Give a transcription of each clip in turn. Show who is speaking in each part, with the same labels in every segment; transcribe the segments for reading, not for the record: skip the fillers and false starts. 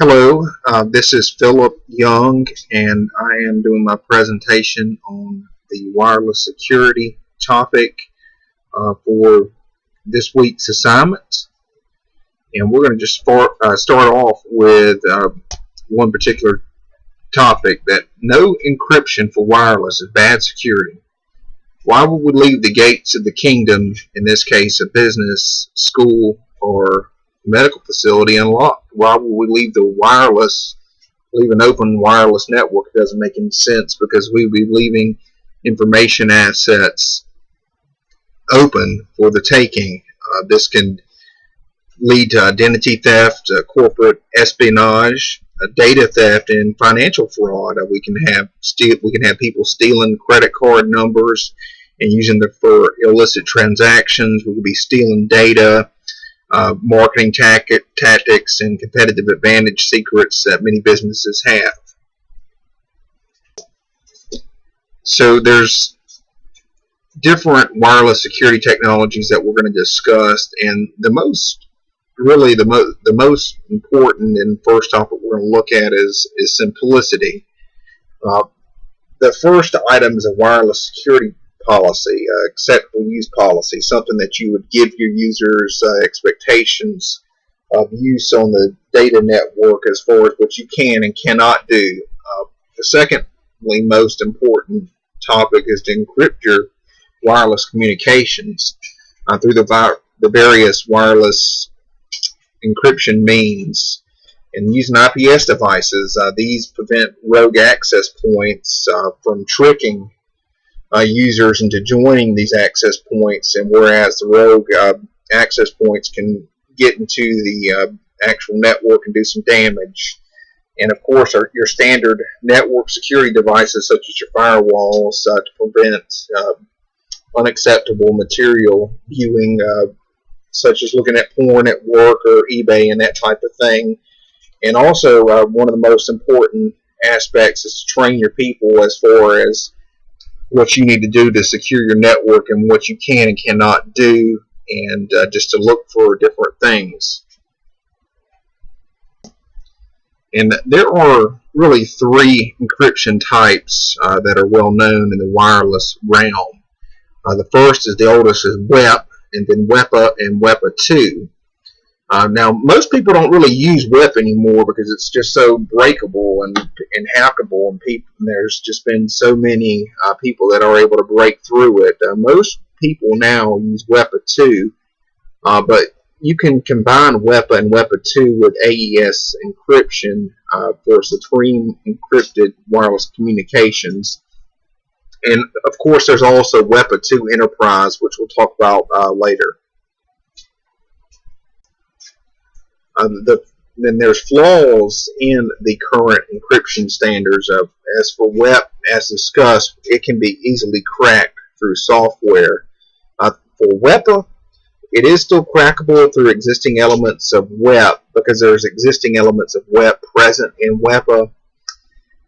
Speaker 1: Hello, this is Philip Young, and I am doing my presentation on the wireless security topic for this week's assignment. And we're going to just start off with one particular topic that no encryption for wireless is bad security. Why would we leave the gates of the kingdom, in this case a business, school, or medical facility, unlocked? Why would we leave an open wireless network? It doesn't make any sense because we would be leaving information assets open for the taking. This can lead to identity theft, corporate espionage, data theft, and financial fraud. We can have people stealing credit card numbers and using them for illicit transactions. We could be stealing data, marketing tactics, and competitive advantage secrets that many businesses have. So there's different wireless security technologies that we're going to discuss, and the most important and first topic we're going to look at is simplicity. Uh, the first item is a wireless security policy, acceptable use policy, something that you would give your users expectations of use on the data network as far as what you can and cannot do. The secondly most important topic is to encrypt your wireless communications through the various wireless encryption means. And using IPS devices, these prevent rogue access points from tricking users into joining these access points, and whereas the rogue access points can get into the actual network and do some damage. And of course, your standard network security devices, such as your firewalls, to prevent unacceptable material viewing, such as looking at porn at work or eBay and that type of thing. And also, one of the most important aspects is to train your people as far as what you need to do to secure your network and what you can and cannot do, and just to look for different things. And there are really three encryption types that are well known in the wireless realm. The first is the oldest is WEP, and then WEPA and WEPA 2. Now, most people don't really use WEP anymore because it's just so breakable and hackable, and there's just been so many people that are able to break through it. Most people now use WEPA 2, but you can combine WEPA and WEPA 2 with AES encryption for supreme encrypted wireless communications. And of course, there's also WEPA 2 Enterprise, which we'll talk about later. Then there's flaws in the current encryption standards. As for WEP, as discussed, it can be easily cracked through software. For WEPA, it is still crackable through existing elements of WEP because there's existing elements of WEP present in WEPA,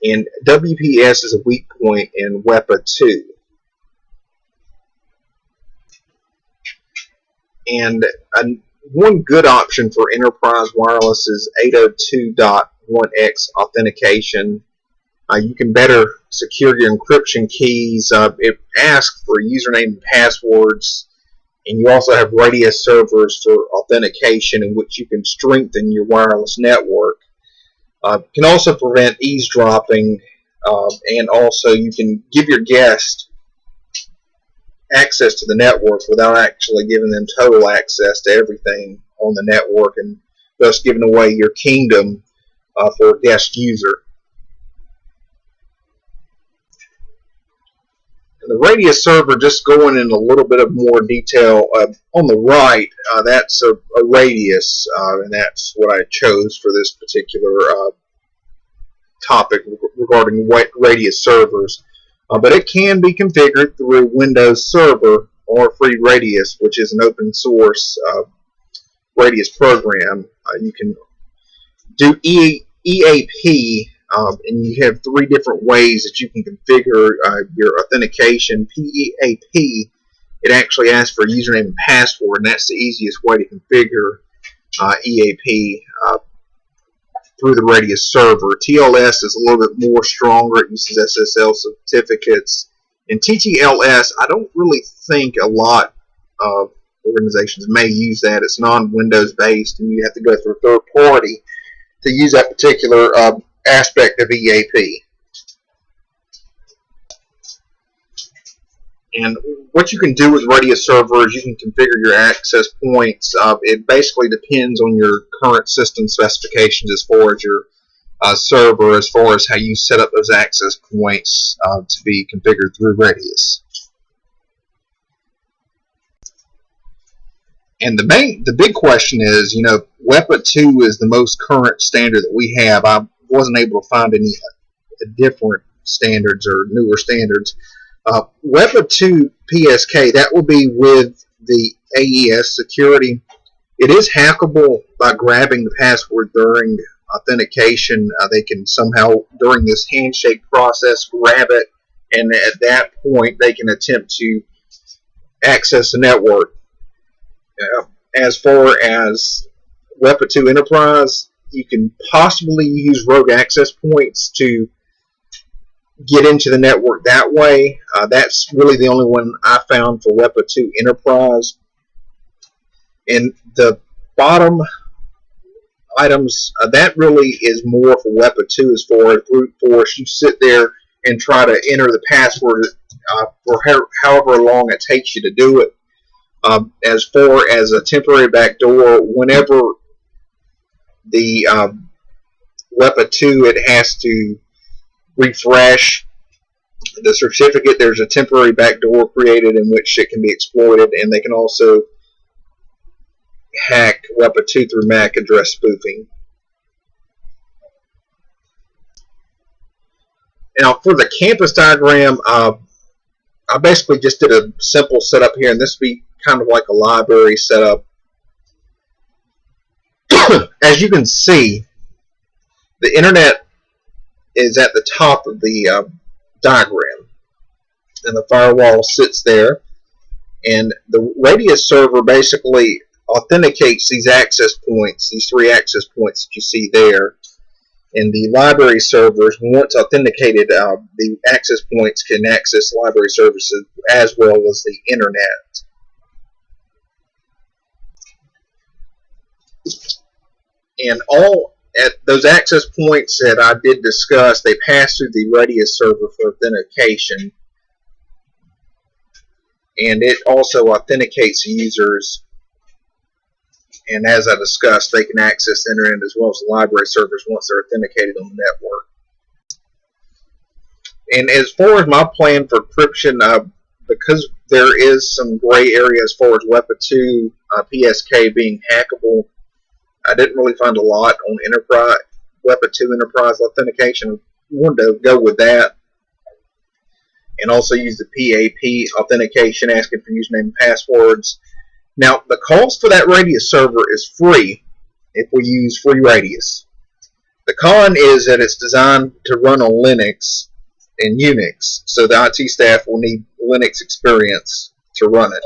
Speaker 1: and WPS is a weak point in WEPA 2. And one good option for enterprise wireless is 802.1x authentication. You can better secure your encryption keys. It asks for username and passwords, and you also have Radius servers for authentication, in which you can strengthen your wireless network. Can also prevent eavesdropping, and also you can give your guest access to the network without actually giving them total access to everything on the network, and thus giving away your kingdom for a guest user. And the Radius server, just going in a little bit of more detail, on the right, that's a radius, and that's what I chose for this particular topic regarding Radius servers. But it can be configured through Windows Server or FreeRadius, which is an open source Radius program. You can do EAP, and you have three different ways that you can configure your authentication. PEAP, it actually asks for a username and password, and that's the easiest way to configure EAP. through the Radius server. TLS is a little bit more stronger. It uses SSL certificates. And TTLS, I don't really think a lot of organizations may use that. It's non-Windows based, and you have to go through a third party to use that particular aspect of EAP. And what you can do with Radius Server is you can configure your access points. It basically depends on your current system specifications as far as your server, as far as how you set up those access points to be configured through Radius. And the big question is, you know, WEPA 2 is the most current standard that we have. I wasn't able to find any different standards or newer standards. WEPA 2 PSK, that will be with the AES security. It is hackable by grabbing the password during authentication. They can somehow, during this handshake process, grab it, and at that point they can attempt to access the network. As far as WEPA 2 Enterprise, you can possibly use rogue access points to get into the network that way. That's really the only one I found for WEPA 2 Enterprise. And the bottom items, that really is more for WEPA 2 as far as brute force. You sit there and try to enter the password for however long it takes you to do it. As far as a temporary backdoor, whenever the WEPA 2, it has to refresh the certificate. There's a temporary backdoor created in which it can be exploited, and they can also hack WEPA 2 through MAC address spoofing. Now for the campus diagram, I basically just did a simple setup here, and this would be kind of like a library setup. As you can see, the internet is at the top of the diagram, and the firewall sits there, and the Radius server basically authenticates these access points, these 3 access points that you see there. And the library servers, once authenticated, the access points can access library services as well as the internet. And all at those access points that I did discuss, they pass through the Radius server for authentication, and it also authenticates users. And as I discussed, they can access the internet as well as the library servers once they're authenticated on the network. And as far as my plan for encryption, because there is some gray area as far as WEPA 2 PSK being hackable, I didn't really find a lot on Enterprise WEPA 2 Enterprise authentication. I wanted to go with that, and also use the PAP authentication, asking for username and passwords. Now, the cost for that Radius server is free if we use FreeRadius. The con is that it's designed to run on Linux and Unix, so the IT staff will need Linux experience to run it.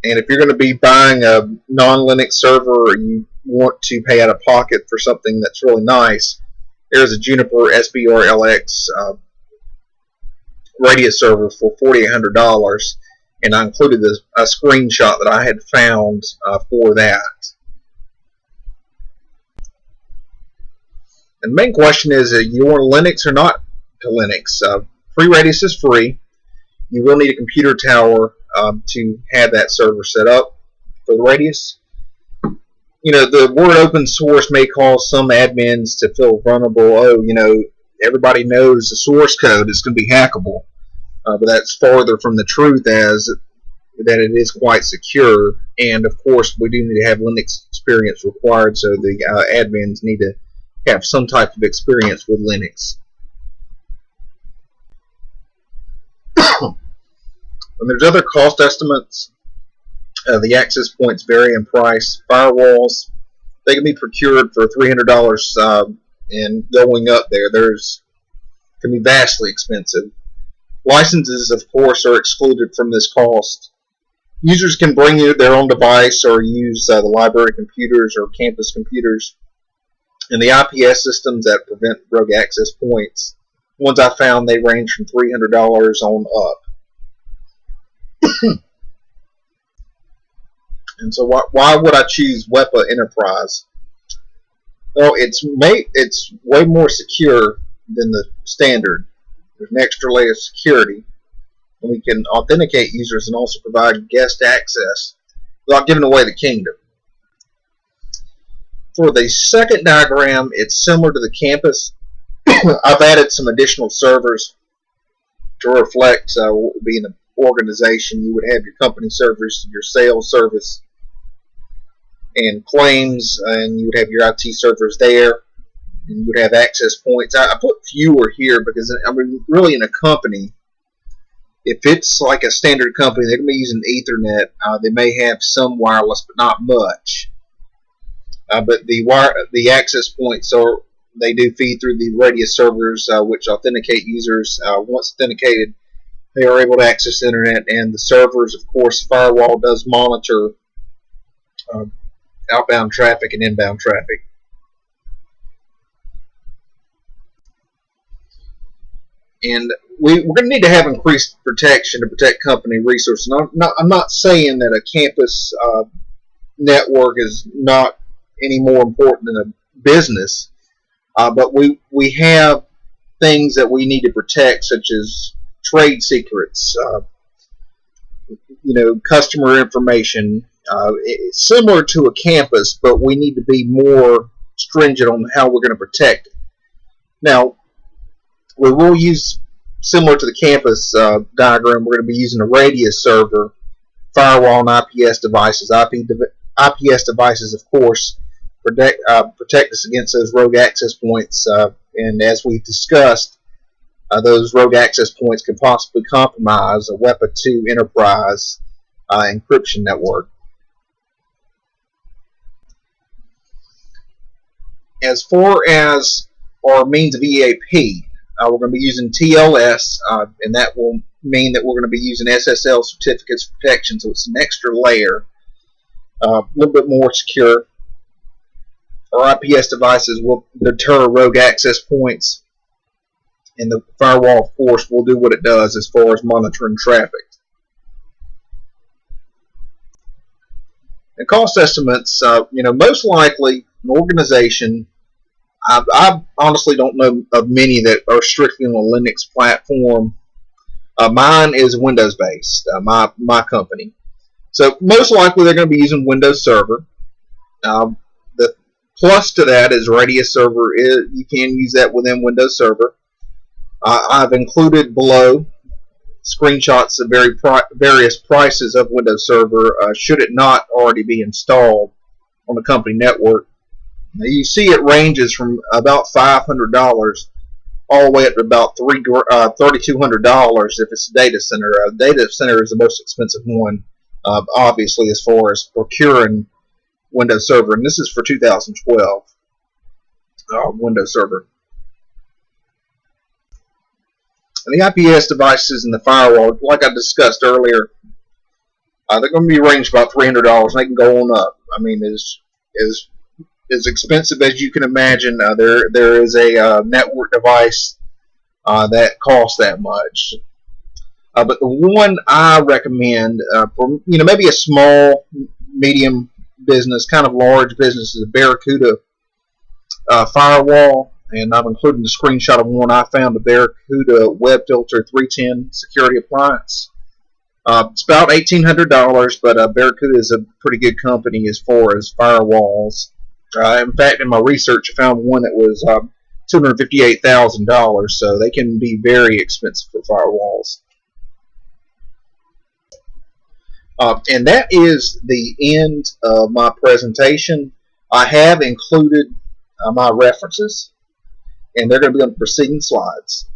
Speaker 1: And if you're going to be buying a non-Linux server, or you want to pay out of pocket for something that's really nice, there's a Juniper SBRLX Radius server for $4,800, and I included a screenshot that I had found for that. And the main question is, you want Linux or not to Linux? FreeRadius is free. You will need a computer tower to have that server set up for the Radius. You know, the word open source may cause some admins to feel vulnerable. Oh, you know, everybody knows the source code is going to be hackable. But that's farther from the truth, as that it is quite secure. And of course, we do need to have Linux experience required, so the admins need to have some type of experience with Linux. And there's other cost estimates. The access points vary in price. Firewalls, they can be procured for $300 and going up there. Can be vastly expensive. Licenses, of course, are excluded from this cost. Users can bring their own device or use the library computers or campus computers. And the IPS systems that prevent rogue access points, ones I found, they range from $300 on up. And so why would I choose WEPA Enterprise? Well, it's way more secure than the standard. There's an extra layer of security, and we can authenticate users and also provide guest access without giving away the kingdom. For the second diagram, it's similar to the campus. I've added some additional servers to reflect what would be an organization. You would have your company servers, your sales service, and claims, and you would have your IT servers there, and you would have access points. I put fewer here because, I mean, really in a company, if it's like a standard company, they're going to be using Ethernet. They may have some wireless, but not much. But the access points they do feed through the Radius servers, which authenticate users. Once authenticated, they are able to access the internet, and the servers, of course, firewall does monitor outbound traffic and inbound traffic. And we're going to need to have increased protection to protect company resources. I'm not saying that a campus network is not any more important than a business, but we have things that we need to protect, such as trade secrets, customer information. It's similar to a campus, but we need to be more stringent on how we're going to protect it. Now, we will use, similar to the campus diagram, we're going to be using a Radius server, firewall, and IPS devices. IPS devices, of course, protect us against those rogue access points, and as we've discussed, those rogue access points can possibly compromise a WEPA 2 enterprise encryption network. As far as our means of EAP, we're going to be using TLS, and that will mean that we're going to be using SSL certificates for protection, so it's an extra layer, a little bit more secure. Our IPS devices will deter rogue access points, and the firewall, of course, will do what it does as far as monitoring traffic. And cost estimates, most likely an organization, I honestly don't know of many that are strictly on a Linux platform. Mine is Windows based, my company. So most likely they're going to be using Windows Server. The plus to that is Radius Server. You can use that within Windows Server. I've included below screenshots of various prices of Windows Server should it not already be installed on the company network. Now you see it ranges from about $500 all the way up to about $3,200 if it's a data center. A data center is the most expensive one, obviously, as far as procuring Windows Server, and this is for 2012 Windows Server. And the IPS devices and the firewall, like I discussed earlier, they're going to be ranged about $300, and they can go on up. I mean, as expensive as you can imagine, there is a network device that costs that much. But the one I recommend for maybe a small, medium business, kind of large business, is a Barracuda firewall. And I'm including the screenshot of one I found, a Barracuda WebFilter 310 security appliance. It's about $1,800, but Barracuda is a pretty good company as far as firewalls. In fact, in my research, I found one that was $258,000, so they can be very expensive for firewalls. And that is the end of my presentation. I have included my references, and they're going to be on the preceding slides.